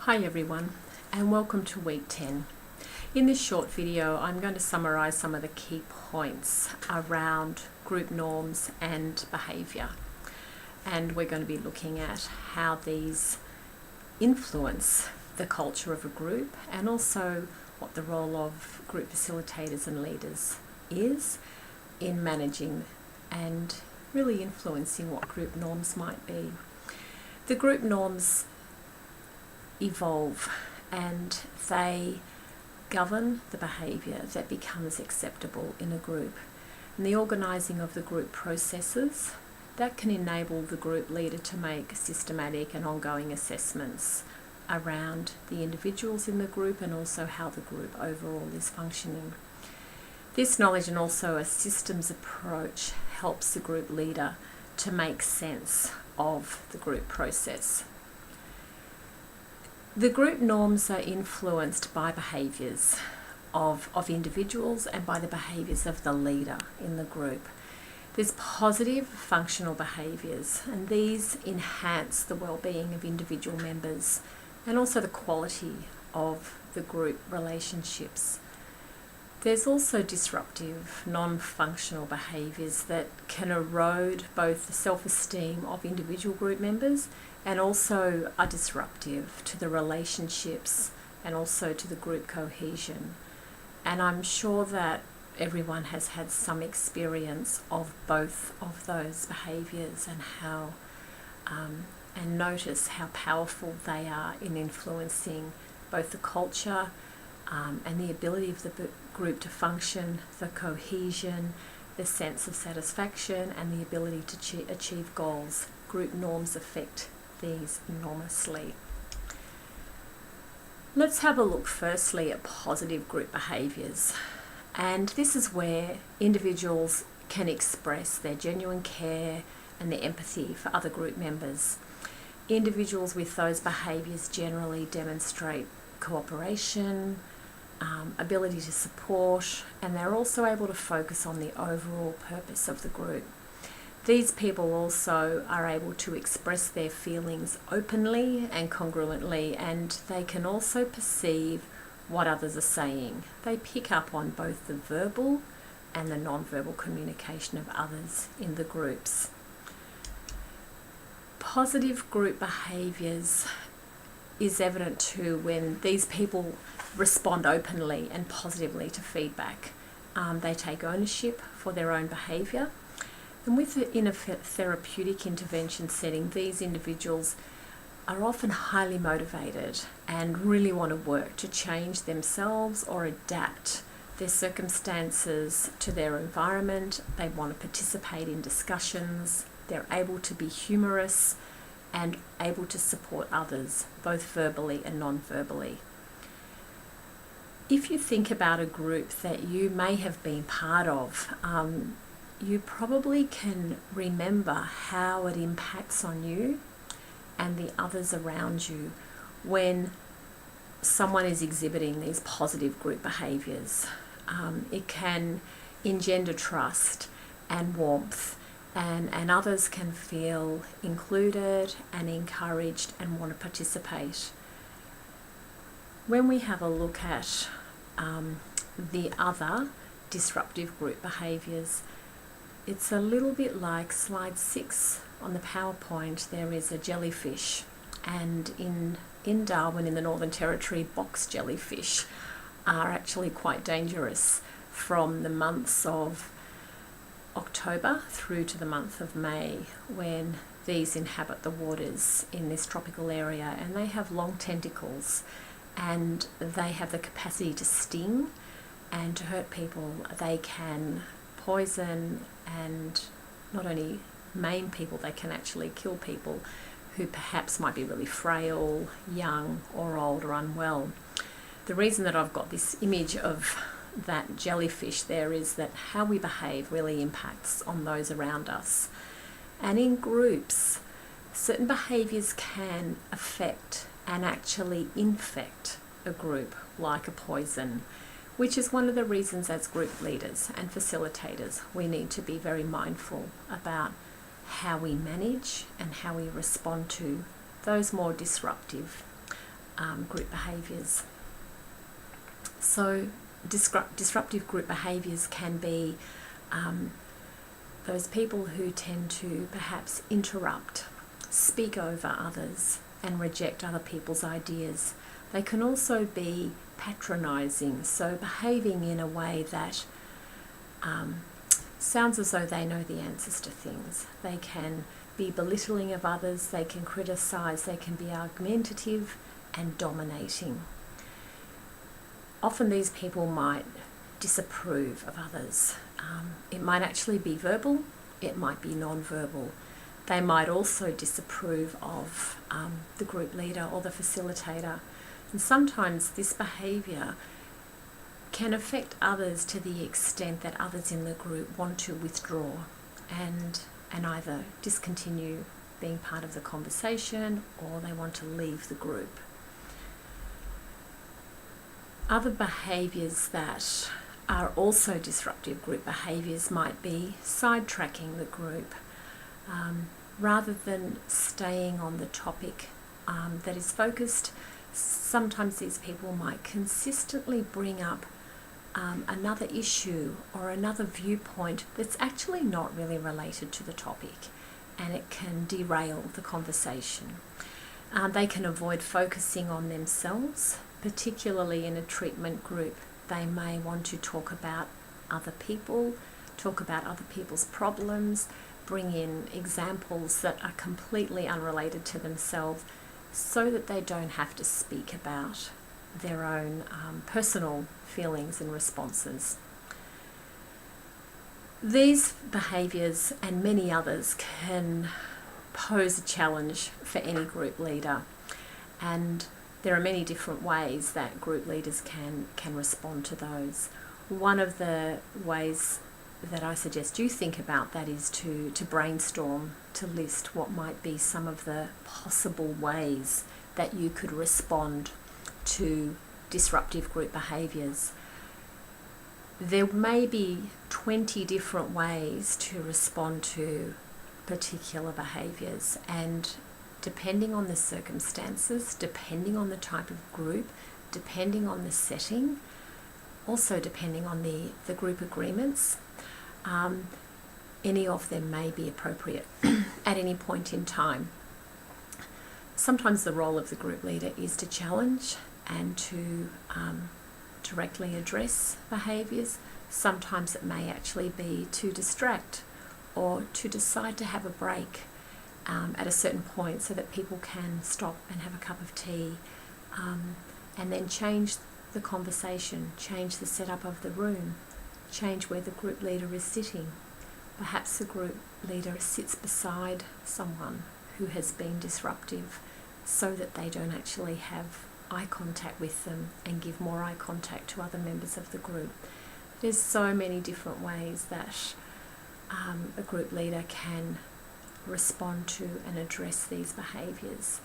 Hi everyone, and welcome to week 10. In this short video I'm going to summarise some of the key points around group norms and behaviour, and we're going to be looking at how these influence the culture of a group and also what the role of group facilitators and leaders is in managing and really influencing what group norms might be. The group norms evolve and they govern the behaviour that becomes acceptable in a group. And the organising of the group processes that can enable the group leader to make systematic and ongoing assessments around the individuals in the group and also how the group overall is functioning. This knowledge and also a systems approach helps the group leader to make sense of the group process. The group norms are influenced by behaviours of individuals and by the behaviours of the leader in the group. There's positive functional behaviours, and these enhance the well-being of individual members and also the quality of the group relationships. There's also disruptive, non-functional behaviours that can erode both the self-esteem of individual group members and also are disruptive to the relationships and also to the group cohesion. And I'm sure that everyone has had some experience of both of those behaviours and how and notice how powerful they are in influencing both the culture and the ability of the group to function, the cohesion, the sense of satisfaction and the ability to achieve goals. Group norms affect these enormously. Let's have a look firstly at positive group behaviours, and this is where individuals can express their genuine care and their empathy for other group members. Individuals with those behaviours generally demonstrate cooperation, ability to support, and they're also able to focus on the overall purpose of the group. These people also are able to express their feelings openly and congruently, and they can also perceive what others are saying. They pick up on both the verbal and the non-verbal communication of others in the groups. Positive group behaviours is evident too when these people respond openly and positively to feedback. They take ownership for their own behaviour. And in a therapeutic intervention setting, these individuals are often highly motivated and really want to work to change themselves or adapt their circumstances to their environment. They want to participate in discussions. They're able to be humorous and able to support others, both verbally and non-verbally. If you think about a group that you may have been part of, you probably can remember how it impacts on you and the others around you when someone is exhibiting these positive group behaviours. It can engender trust and warmth, and others can feel included and encouraged and want to participate. When we have a look at the other disruptive group behaviours, it's a little bit like slide 6 on the PowerPoint. There is a jellyfish, and in Darwin in the Northern Territory, box jellyfish are actually quite dangerous from the months of October through to the month of May, when these inhabit the waters in this tropical area, and they have long tentacles and they have the capacity to sting and to hurt people. They can poison and not only maim people, they can actually kill people who perhaps might be really frail, young or old or unwell. The reason that I've got this image of that jellyfish there is that how we behave really impacts on those around us. And in groups, certain behaviours can affect and actually infect a group like a poison, which is one of the reasons as group leaders and facilitators we need to be very mindful about how we manage and how we respond to those more disruptive group behaviours. So disruptive group behaviours can be those people who tend to perhaps interrupt, speak over others, and reject other people's ideas. They can also be patronising, so behaving in a way that sounds as though they know the answers to things. They can be belittling of others, they can criticise, they can be argumentative and dominating. Often these people might disapprove of others. It might actually be verbal, it might be non-verbal. They might also disapprove of the group leader or the facilitator. And sometimes this behaviour can affect others to the extent that others in the group want to withdraw and either discontinue being part of the conversation or they want to leave the group. Other behaviours that are also disruptive group behaviours might be sidetracking the group. Rather than staying on the topic that is focused, sometimes these people might consistently bring up another issue or another viewpoint that's actually not really related to the topic, and it can derail the conversation. They can avoid focusing on themselves, particularly in a treatment group. They may want to talk about other people, talk about other people's problems, bring in examples that are completely unrelated to themselves so that they don't have to speak about their own personal feelings and responses. These behaviours and many others can pose a challenge for any group leader, and there are many different ways that group leaders can respond to those. One of the ways that I suggest you think about that is to brainstorm, to list what might be some of the possible ways that you could respond to disruptive group behaviours. There may be 20 different ways to respond to particular behaviours, and depending on the circumstances, depending on the type of group, depending on the setting, also depending on the group agreements, any of them may be appropriate at any point in time. Sometimes the role of the group leader is to challenge and to directly address behaviours. Sometimes it may actually be to distract or to decide to have a break at a certain point so that people can stop and have a cup of tea, and then change the conversation, change the setup of the room, change where the group leader is sitting. Perhaps the group leader sits beside someone who has been disruptive so that they don't actually have eye contact with them and give more eye contact to other members of the group. There's so many different ways that a group leader can respond to and address these behaviours.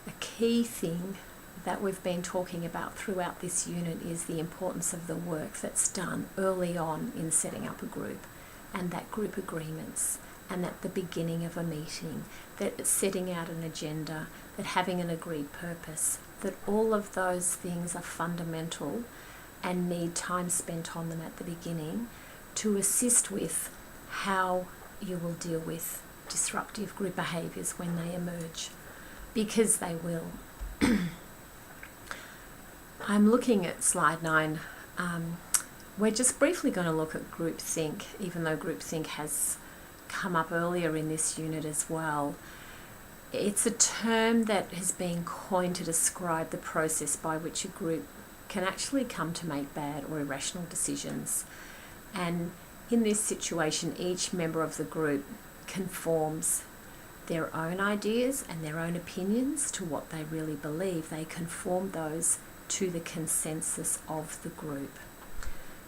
A key thing that we've been talking about throughout this unit is the importance of the work that's done early on in setting up a group, and that group agreements, and at the beginning of a meeting, that setting out an agenda, that having an agreed purpose, that all of those things are fundamental and need time spent on them at the beginning to assist with how you will deal with disruptive group behaviours when they emerge, because they will. I'm looking at slide 9. We're just briefly going to look at groupthink, even though groupthink has come up earlier in this unit as well. It's a term that has been coined to describe the process by which a group can actually come to make bad or irrational decisions. And in this situation, each member of the group conforms their own ideas and their own opinions to what they really believe. They conform those to the consensus of the group.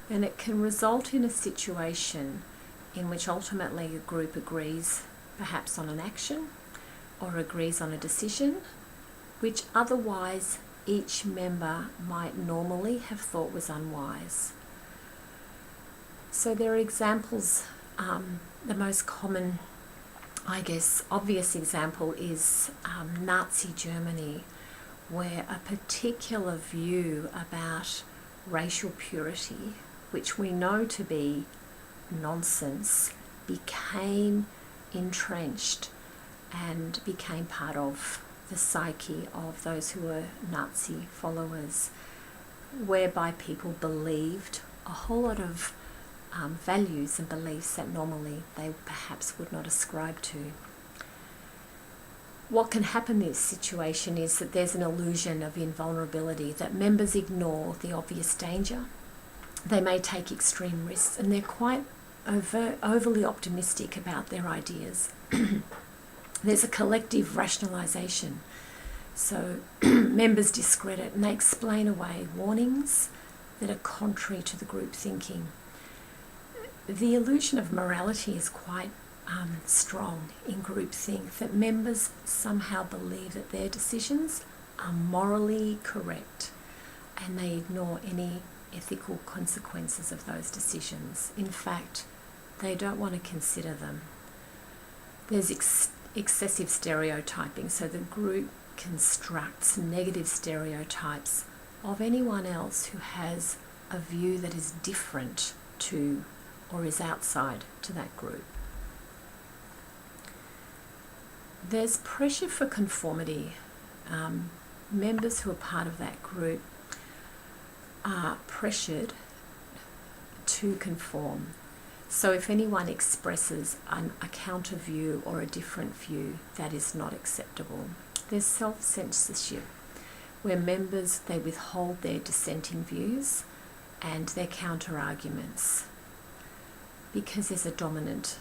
And it can result in a situation in which ultimately a group agrees perhaps on an action or agrees on a decision, which otherwise each member might normally have thought was unwise. So there are examples. The most common, I guess, obvious example is Nazi Germany, where a particular view about racial purity, which we know to be nonsense, became entrenched and became part of the psyche of those who were Nazi followers, whereby people believed a whole lot of values and beliefs that normally they perhaps would not ascribe to. What can happen in this situation is that there's an illusion of invulnerability, that members ignore the obvious danger. They may take extreme risks, and they're quite overly optimistic about their ideas. There's a collective rationalisation. So members discredit and they explain away warnings that are contrary to the group thinking. The illusion of morality is quite strong in groupthink, that members somehow believe that their decisions are morally correct and they ignore any ethical consequences of those decisions. In fact, they don't want to consider them. There's excessive stereotyping, so the group constructs negative stereotypes of anyone else who has a view that is different to or is outside to that group. There's pressure for conformity. Members who are part of that group are pressured to conform. So if anyone expresses a counter view or a different view, that is not acceptable. There's self-censorship, where members, they withhold their dissenting views and their counter-arguments because there's a dominant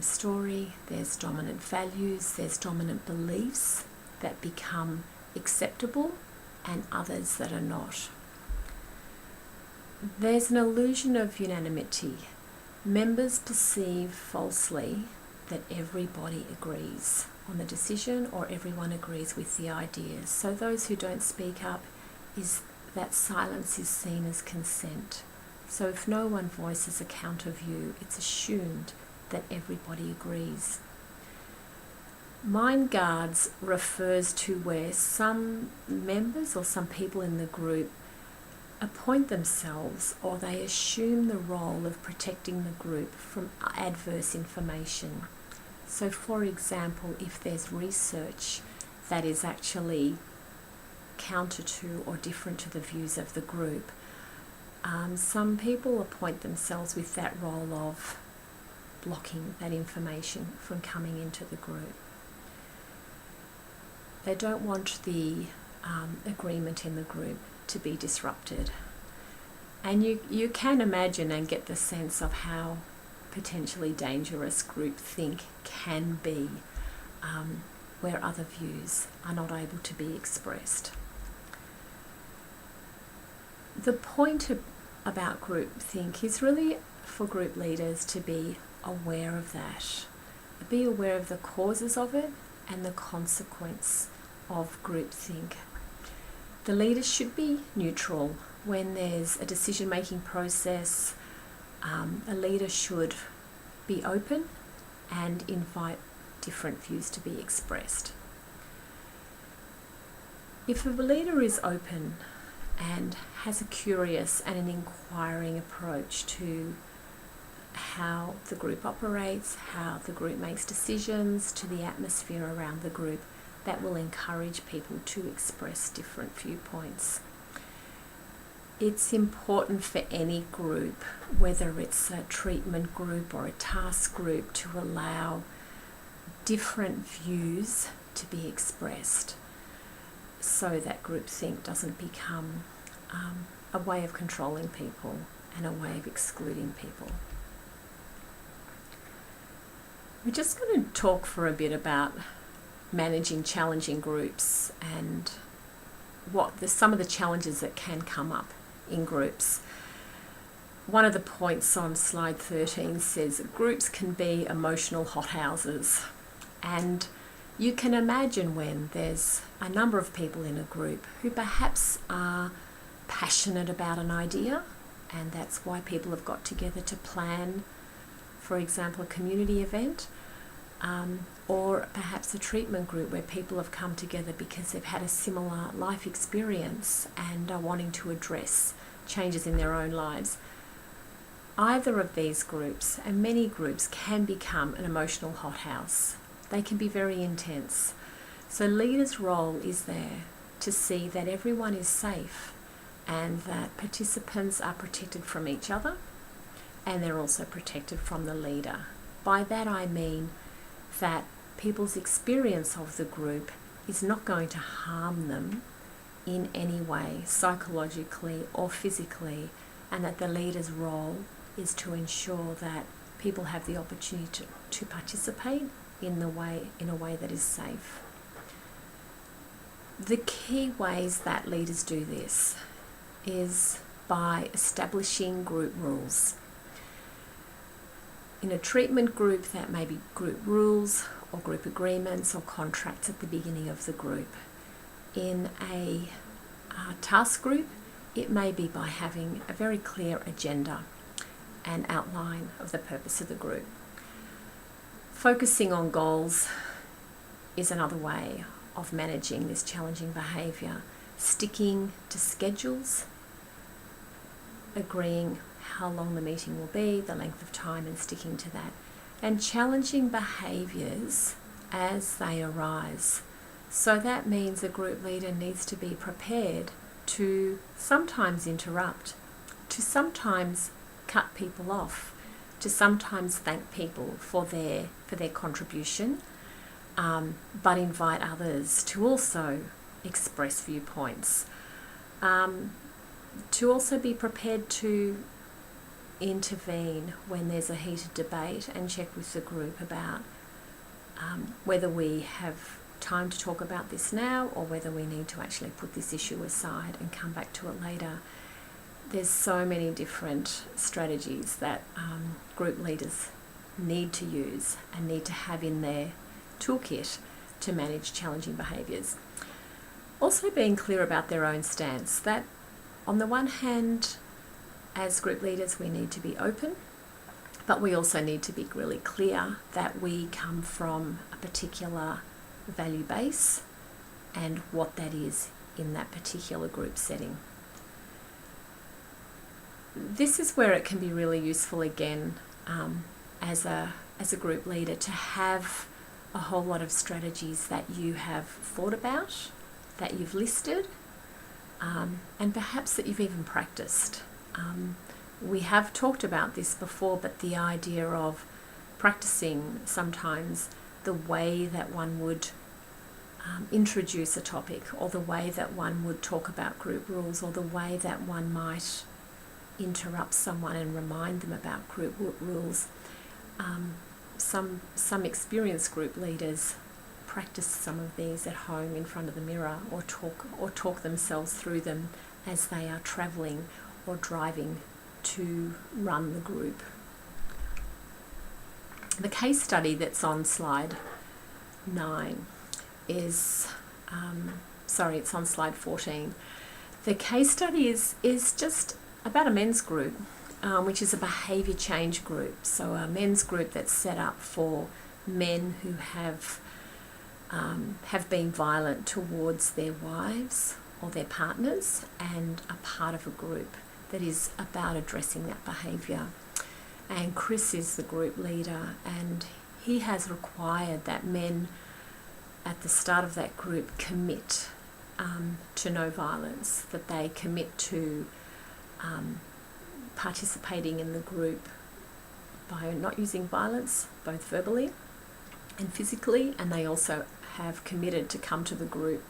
story, there's dominant values, there's dominant beliefs that become acceptable and others that are not. There's an illusion of unanimity. Members perceive falsely that everybody agrees on the decision or everyone agrees with the ideas. So those who don't speak up, is that silence is seen as consent. So if no one voices a counter view, it's assumed that everybody agrees. Mind guards refers to where some members or some people in the group appoint themselves, or they assume the role of protecting the group from adverse information. So for example, if there's research that is actually counter to or different to the views of the group, some people appoint themselves with that role of blocking that information from coming into the group. They don't want the agreement in the group to be disrupted. And you can imagine and get the sense of how potentially dangerous groupthink can be, where other views are not able to be expressed. The point about groupthink is really for group leaders to be aware of that, be aware of the causes of it and the consequence of groupthink. The leader should be neutral when there's a decision-making process. A leader should be open and invite different views to be expressed. If a leader is open and has a curious and an inquiring approach to how the group operates, how the group makes decisions, to the atmosphere around the group, that will encourage people to express different viewpoints. It's important for any group, whether it's a treatment group or a task group, to allow different views to be expressed so that groupthink doesn't become a way of controlling people and a way of excluding people. We're just going to talk for a bit about managing challenging groups and some of the challenges that can come up in groups. One of the points on slide 13 says that groups can be emotional hothouses, and you can imagine when there's a number of people in a group who perhaps are passionate about an idea, and that's why people have got together to plan, for example, a community event, or perhaps a treatment group where people have come together because they've had a similar life experience and are wanting to address changes in their own lives. Either of these groups, and many groups, can become an emotional hothouse. They can be very intense. So leaders' role is there to see that everyone is safe and that participants are protected from each other, and they're also protected from the leader. By that I mean that people's experience of the group is not going to harm them in any way, psychologically or physically, and that the leader's role is to ensure that people have the opportunity to participate in a way that is safe. The key ways that leaders do this is by establishing group rules. In a treatment group, that may be group rules or group agreements or contracts at the beginning of the group. In a task group, it may be by having a very clear agenda and outline of the purpose of the group. Focusing on goals is another way of managing this challenging behaviour. Sticking to schedules, agreeing how long the meeting will be, the length of time, and sticking to that. And challenging behaviours as they arise. So that means a group leader needs to be prepared to sometimes interrupt, to sometimes cut people off, to sometimes thank people for their contribution, but invite others to also express viewpoints, to also be prepared to intervene when there's a heated debate and check with the group about whether we have time to talk about this now or whether we need to actually put this issue aside and come back to it later. There's so many different strategies that group leaders need to use and need to have in their toolkit to manage challenging behaviours. Also being clear about their own stance, that on the one hand, as group leaders, we need to be open, but we also need to be really clear that we come from a particular value base and what that is in that particular group setting. This is where it can be really useful again as a group leader to have a whole lot of strategies that you have thought about, that you've listed, and perhaps that you've even practiced. We have talked about this before, but the idea of practicing sometimes the way that one would introduce a topic, or the way that one would talk about group rules, or the way that one might interrupt someone and remind them about group rules. Some experienced group leaders practice some of these at home in front of the mirror, or talk themselves through them as they are travelling or driving to run the group. The case study that's on slide 9 is, it's on slide 14. The case study is just about a men's group, which is a behaviour change group. So a men's group that's set up for men who have been violent towards their wives or their partners, and are part of a group that is about addressing that behaviour. And Chris is the group leader, and he has required that men at the start of that group commit to no violence, that they commit to participating in the group by not using violence, both verbally and physically, and they also have committed to come to the group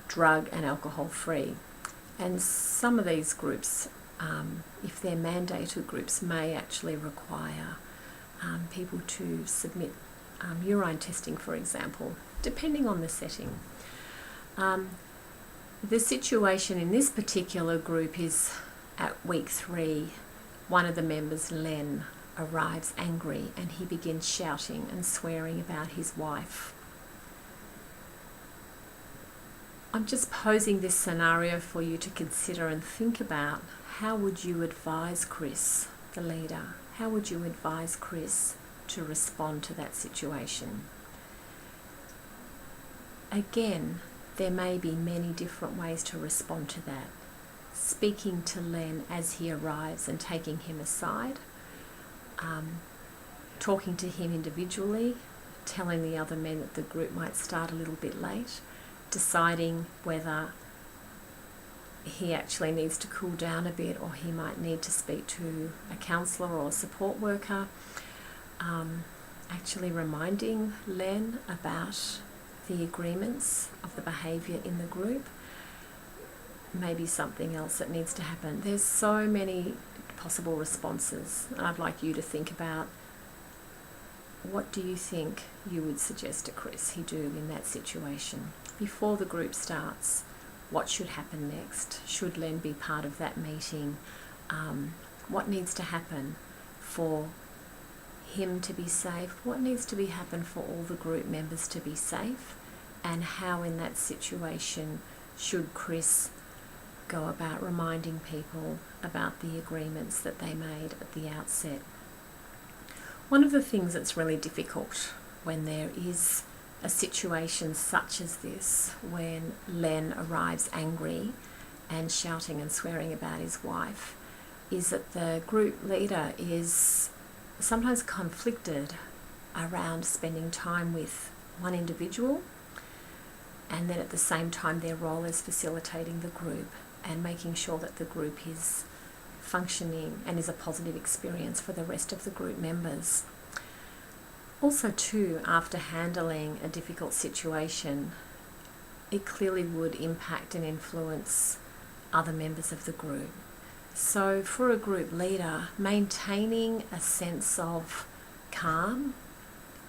drug and alcohol free. And some of these groups, if they're mandated groups, may actually require people to submit urine testing, for example, depending on the setting. The situation in this particular group is at week 3, one of the members, Len, arrives angry and he begins shouting and swearing about his wife. I'm just posing this scenario for you to consider and think about. How would you advise Chris, the leader? How would you advise Chris to respond to that situation? again, there may be many different ways to respond to that. Speaking to Len as he arrives and taking him aside, talking to him individually, telling the other men that the group might start a little bit late, deciding whether he actually needs to cool down a bit or he might need to speak to a counsellor or a support worker, actually reminding Len about the agreements of the behaviour in the group, maybe something else that needs to happen. There's so many possible responses. I'd like you to think about, what do you think you would suggest to Chris he do in that situation? Before the group starts, what should happen next? Should Len be part of that meeting? What needs to happen for him to be safe? What needs to happen for all the group members to be safe? And how in that situation should Chris go about reminding people about the agreements that they made at the outset? One of the things that's really difficult when there is a situation such as this, when Len arrives angry and shouting and swearing about his wife, is that the group leader is sometimes conflicted around spending time with one individual, and then at the same time their role is facilitating the group and making sure that the group is functioning and is a positive experience for the rest of the group members. Also too, after handling a difficult situation, it clearly would impact and influence other members of the group. So for a group leader, maintaining a sense of calm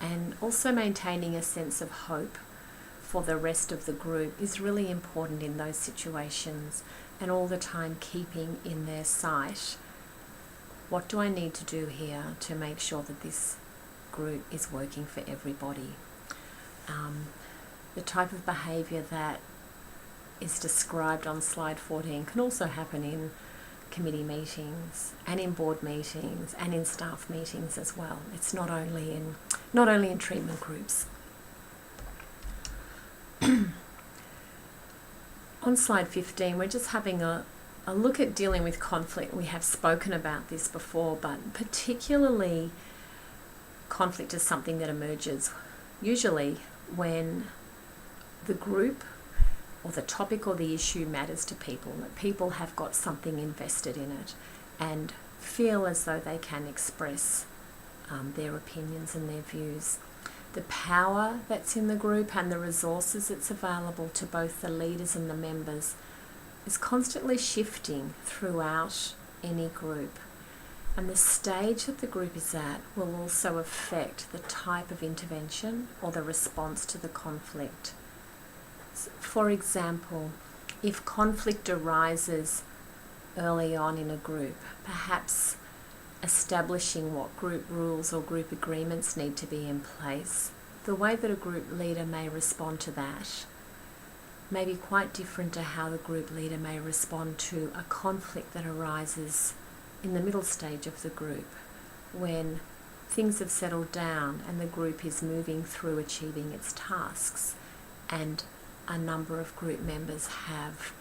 and also maintaining a sense of hope for the rest of the group is really important in those situations, and all the time keeping in their sight, what do I need to do here to make sure that this group is working for everybody? The type of behaviour that is described on slide 14 can also happen in committee meetings and in board meetings and in staff meetings as well. It's not only in treatment groups. On slide 15, we're just having a look at dealing with conflict. We have spoken about this before, but particularly conflict is something that emerges usually when the group or the topic or the issue matters to people, that people have got something invested in it and feel as though they can express their opinions and their views. The power that's in the group and the resources that's available to both the leaders and the members is constantly shifting throughout any group. And the stage that the group is at will also affect the type of intervention or the response to the conflict. For example, if conflict arises early on in a group, perhaps establishing what group rules or group agreements need to be in place, the way that a group leader may respond to that may be quite different to how the group leader may respond to a conflict that arises in the middle stage of the group, when things have settled down and the group is moving through achieving its tasks and a number of group members have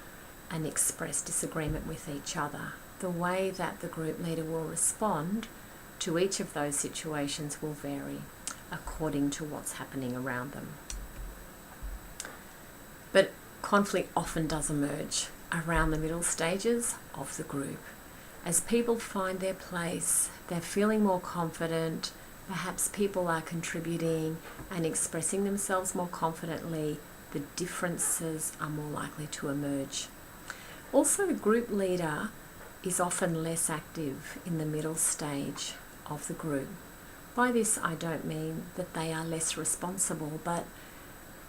an expressed disagreement with each other. The way that the group leader will respond to each of those situations will vary according to what's happening around them. But conflict often does emerge around the middle stages of the group. As people find their place, they're feeling more confident, perhaps people are contributing and expressing themselves more confidently, the differences are more likely to emerge. Also, the group leader is often less active in the middle stage of the group. By this, I don't mean that they are less responsible, but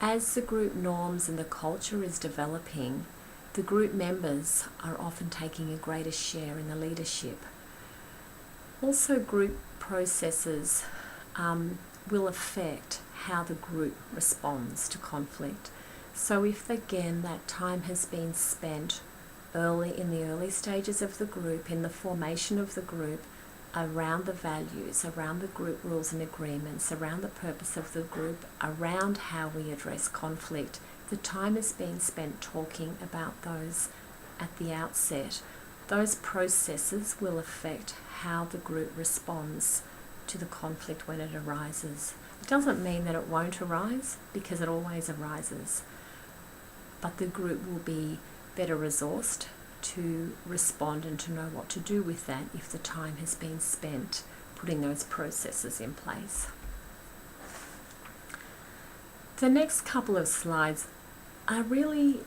as the group norms and the culture is developing, the group members are often taking a greater share in the leadership. Also, group processes will affect how the group responds to conflict. So if again that time has been spent in the early stages of the group, in the formation of the group, around the values, around the group rules and agreements, around the purpose of the group, around how we address conflict. The time is being spent talking about those at the outset. Those processes will affect how the group responds to the conflict when it arises. It doesn't mean that it won't arise, because it always arises, but the group will be better resourced to respond and to know what to do with that if the time has been spent putting those processes in place. The next couple of slides are really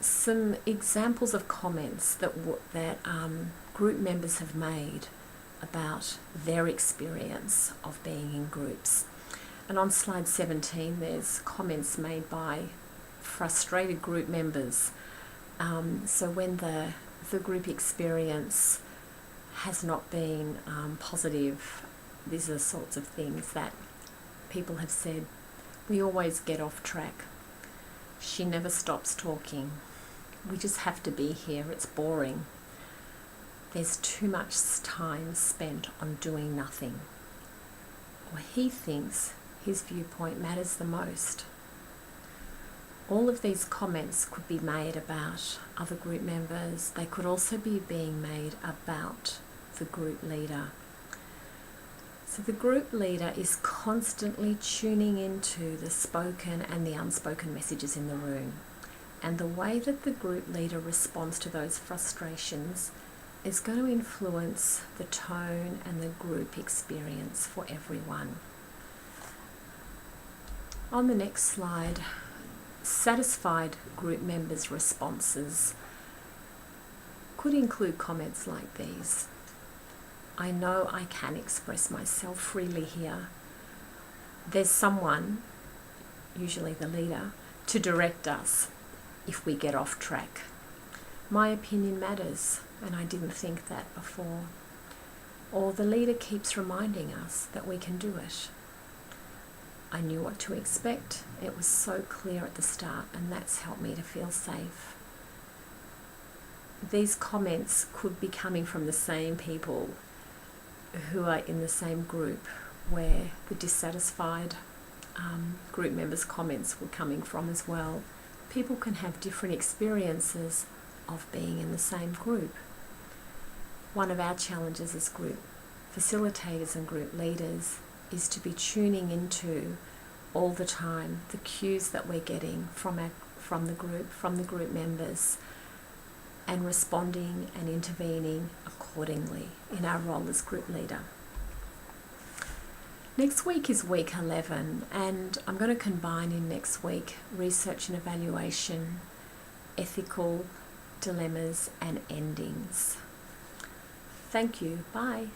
some examples of comments that group members have made about their experience of being in groups. And on slide 17, there's comments made by frustrated group members. So when the group experience has not been positive, these are the sorts of things that people have said. We always get off track. She never stops talking. We just have to be here. It's boring. There's too much time spent on doing nothing. Or he thinks his viewpoint matters the most. All of these comments could be made about other group members. They could also be being made about the group leader. So the group leader is constantly tuning into the spoken and the unspoken messages in the room. And the way that the group leader responds to those frustrations is going to influence the tone and the group experience for everyone. On the next slide, satisfied group members' responses could include comments like these. I know I can express myself freely here. There's someone, usually the leader, to direct us if we get off track. My opinion matters, and I didn't think that before. Or the leader keeps reminding us that we can do it. I knew what to expect. It was so clear at the start, and that's helped me to feel safe. These comments could be coming from the same people who are in the same group where the dissatisfied group members' comments were coming from as well. People can have different experiences of being in the same group. One of our challenges as group facilitators and group leaders is to be tuning into all the time the cues that we're getting from the group members, and responding and intervening accordingly in our role as group leader. Next week is week 11, and I'm going to combine in next week research and evaluation, ethical dilemmas and endings. Thank you. Bye.